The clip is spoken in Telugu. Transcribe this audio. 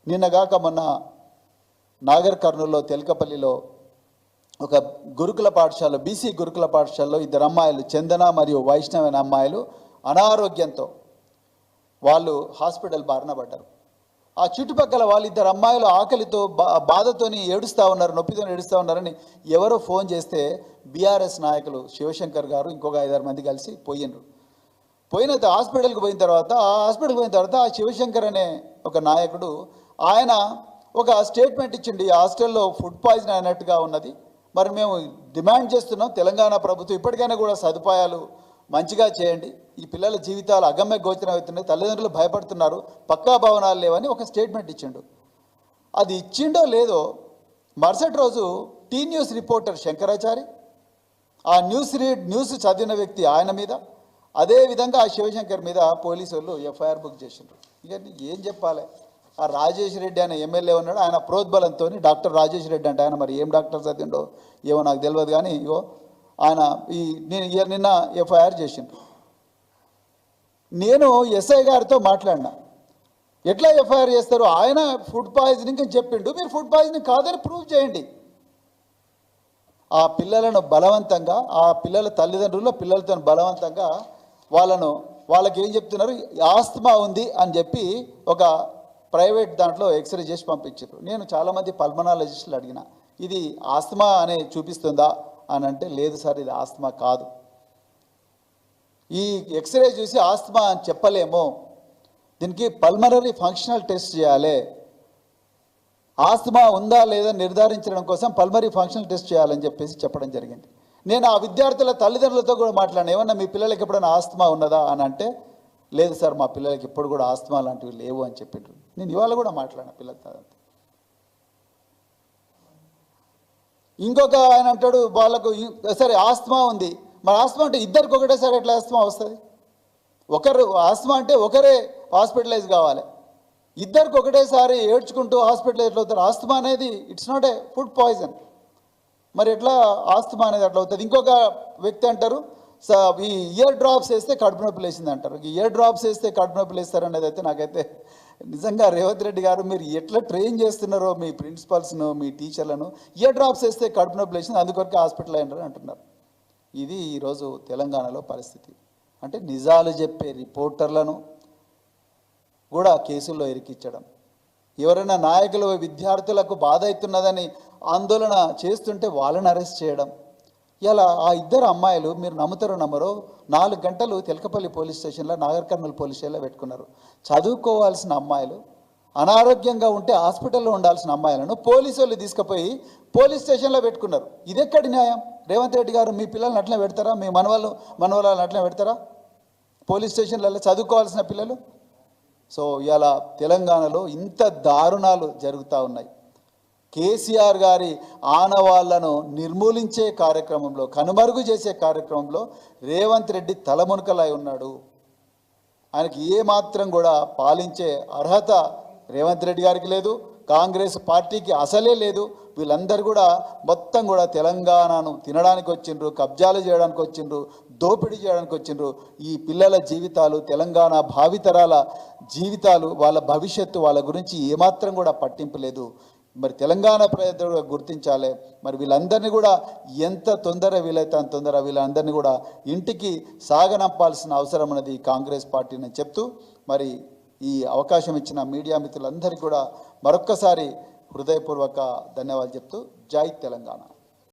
నిన్నగాక మొన్న నాగర్ కర్నూలులో తెల్కపల్లిలో ఒక గురుకుల పాఠశాల బీసీ గురుకుల పాఠశాలలో ఇద్దరు అమ్మాయిలు చందన మరియు వైష్ణవ్ అనే అమ్మాయిలు అనారోగ్యంతో వాళ్ళు హాస్పిటల్ బారిన పడ్డారు. ఆ చుట్టుపక్కల వాళ్ళిద్దరు అమ్మాయిలు ఆకలితో బాధతోని ఏడుస్తూ ఉన్నారు, నొప్పితో ఏడుస్తూ ఉన్నారని ఎవరో ఫోన్ చేస్తే బీఆర్ఎస్ నాయకులు శివశంకర్ గారు ఇంకొక 5-6 మంది కలిసి పోయినరు. హాస్పిటల్కి పోయిన తర్వాత ఆ శివశంకర్ అనే ఒక నాయకుడు ఆయన ఒక స్టేట్మెంట్ ఇచ్చిండి, హాస్టల్లో ఫుడ్ పాయిజన్ అయినట్టుగా ఉన్నది, మరి మేము డిమాండ్ చేస్తున్నాం తెలంగాణ ప్రభుత్వం ఇప్పటికైనా కూడా సదుపాయాలు మంచిగా చేయండి, ఈ పిల్లల జీవితాలు అగమ్య గోచరం అవుతున్నాయి, తల్లిదండ్రులు భయపడుతున్నారు, పక్కా భవనాలు లేవని ఒక స్టేట్మెంట్ ఇచ్చిండు. అది ఇచ్చిండో లేదో మరుసటి రోజు టీ న్యూస్ రిపోర్టర్ శంకరాచారి ఆ న్యూస్ చదివిన వ్యక్తి ఆయన మీద, అదేవిధంగా ఆ శివశంకర్ మీద పోలీసు వాళ్ళు ఎఫ్ఐఆర్ బుక్ చేసిండ్రు. ఇక ఏం చెప్పాలి, ఆ రాజేష్ రెడ్డి అనే ఎమ్మెల్యే ఉన్నాడు, ఆయన ప్రోద్బలంతో డాక్టర్ రాజేష్ రెడ్డి అంటే ఆయన మరి ఏం డాక్టర్ చదివిండో ఏమో నాకు తెలియదు, కానీ ఇగో ఆయన నిన్న ఎఫ్ఐఆర్ చేసిండ్రు. నేను ఎస్ఐ గారితో మాట్లాడినా, ఎట్లా ఎఫ్ఐఆర్ చేస్తారు, ఆయన ఫుడ్ పాయిజనింగ్ అని చెప్పిండు, మీరు ఫుడ్ పాయిజనింగ్ కాదని ప్రూవ్ చేయండి. ఆ పిల్లలను బలవంతంగా ఆ పిల్లల పిల్లలతో బలవంతంగా వాళ్ళకి ఏం చెప్తున్నారు, ఆస్తమా ఉంది అని చెప్పి ఒక ప్రైవేట్ దాంట్లో ఎక్స్రే చేసి పంపించారు. నేను చాలామంది పల్మనాలజిస్టులు అడిగిన, ఇది ఆస్తమా అనే చూపిస్తుందా అని అంటే, లేదు సార్ ఇది ఆస్తమా కాదు, ఈ ఎక్స్రే చూసి ఆస్తమా అని చెప్పలేము, దీనికి పల్మనరీ ఫంక్షనల్ టెస్ట్ చేయాలి, ఆస్తమా ఉందా లేదా నిర్ధారించడం కోసం పల్మనరీ ఫంక్షనల్ టెస్ట్ చేయాలని చెప్పేసి చెప్పడం జరిగింది. నేను ఆ విద్యార్థుల తల్లిదండ్రులతో కూడా మాట్లాడినా, ఏమన్నా మీ పిల్లలకి ఎప్పుడైనా ఆస్తమా ఉన్నదా అని అంటే, లేదు సార్ మా పిల్లలకి ఇప్పుడు కూడా ఆస్తమా లాంటివి లేవు అని చెప్పిండ్రు. నేను ఇవాళ కూడా మాట్లాడిన పిల్లలతో. ఇంకొక ఆయన అంటాడు వాళ్ళకు సరే ఆస్తమా ఉంది, మరి ఆస్తమా అంటే ఇద్దరికి ఒకటేసారి ఎట్లా ఆస్తమా వస్తుంది, ఒకరు ఆస్తమా అంటే ఒకరే హాస్పిటలైజ్ కావాలి, ఇద్దరికి ఒకటేసారి ఏడ్చుకుంటూ హాస్పిటలైజ్ ఎట్లా అవుతారు, ఆస్తమా అనేది it's not a food poison, మరి ఎట్లా ఆస్తమా అనేది అట్లా అవుతుంది. ఇంకొక వ్యక్తి అంటారు ఈ ఇయర్ డ్రాప్స్ వేస్తే కడుపు నొప్పి లేసింది అంటారు. ఇయర్ డ్రాప్స్ వేస్తే కడుపు నొప్పి లేస్తారు అనేది అయితే నాకైతే నిజంగా రేవంత్ రెడ్డి గారు మీరు ఎట్లా ట్రైన్ చేస్తున్నారో మీ ప్రిన్సిపల్స్ను మీ టీచర్లను, ఇయర్ డ్రాప్స్ వేస్తే కడుపు నొప్పి లేచింది అందుకొరకు హాస్పిటల్ అయినారు అంటున్నారు. ఇది ఈరోజు తెలంగాణలో పరిస్థితి. అంటే నిజాలు చెప్పే రిపోర్టర్లను కూడా కేసుల్లో ఇరికించడం, ఎవరైనా నాయకులు విద్యార్థులకు బాధ అవుతున్నదని ఆందోళన చేస్తుంటే వాళ్ళని అరెస్ట్ చేయడం. ఇలా ఆ ఇద్దరు అమ్మాయిలు మీరు నమ్ముతారో నమ్మరో 4 గంటలు తెల్కపల్లి పోలీస్ స్టేషన్లో నాగర్ కర్నూలు పోలీస్ స్టేషన్లో పెట్టుకున్నారు. చదువుకోవాల్సిన అమ్మాయిలు, అనారోగ్యంగా ఉంటే హాస్పిటల్లో ఉండాల్సిన అమ్మాయిలను పోలీసు వాళ్ళు తీసుకుపోయి పోలీస్ స్టేషన్లో పెట్టుకున్నారు. ఇదెక్కడి న్యాయం? రేవంత్ రెడ్డి గారు మీ పిల్లల్ని అట్లా పెడతారా, మీ మనవళ్ళని అట్లా పెడతారా పోలీస్ స్టేషన్లలో చదువుకోవాల్సిన పిల్లలు? సో ఇలా తెలంగాణలో ఇంత దారుణాలు జరుగుతూ ఉన్నాయి. కేసీఆర్ గారి ఆనవాళ్లను నిర్మూలించే కార్యక్రమంలో, కనుమరుగు చేసే కార్యక్రమంలో రేవంత్ రెడ్డి తలమునకలై ఉన్నాడు. ఆయనకి ఏమాత్రం కూడా పాలించే అర్హత రేవంత్ రెడ్డి గారికి లేదు, కాంగ్రెస్ పార్టీకి అసలే లేదు. వీళ్ళందరూ కూడా మొత్తం కూడా తెలంగాణను తినడానికి వచ్చిండ్రు, కబ్జాలు చేయడానికి వచ్చిండ్రు, దోపిడీ చేయడానికి వచ్చిండ్రు. ఈ పిల్లల జీవితాలు, తెలంగాణ భావితరాల జీవితాలు, వాళ్ళ భవిష్యత్తు, వాళ్ళ గురించి ఏమాత్రం కూడా పట్టింపు లేదు. మరి తెలంగాణ ప్రజలు గుర్తించాలి. మరి వీళ్ళందరినీ కూడా ఎంత తొందర వీలైతే అంత తొందర వీళ్ళందరినీ కూడా ఇంటికి సాగనంపాల్సిన అవసరం ఉన్నది కాంగ్రెస్ పార్టీని చెప్తూ, మరి ఈ అవకాశం ఇచ్చిన మీడియా మిత్రులందరికీ కూడా మరొక్కసారి హృదయపూర్వక ధన్యవాదాలు చెప్తూ, జై తెలంగాణ.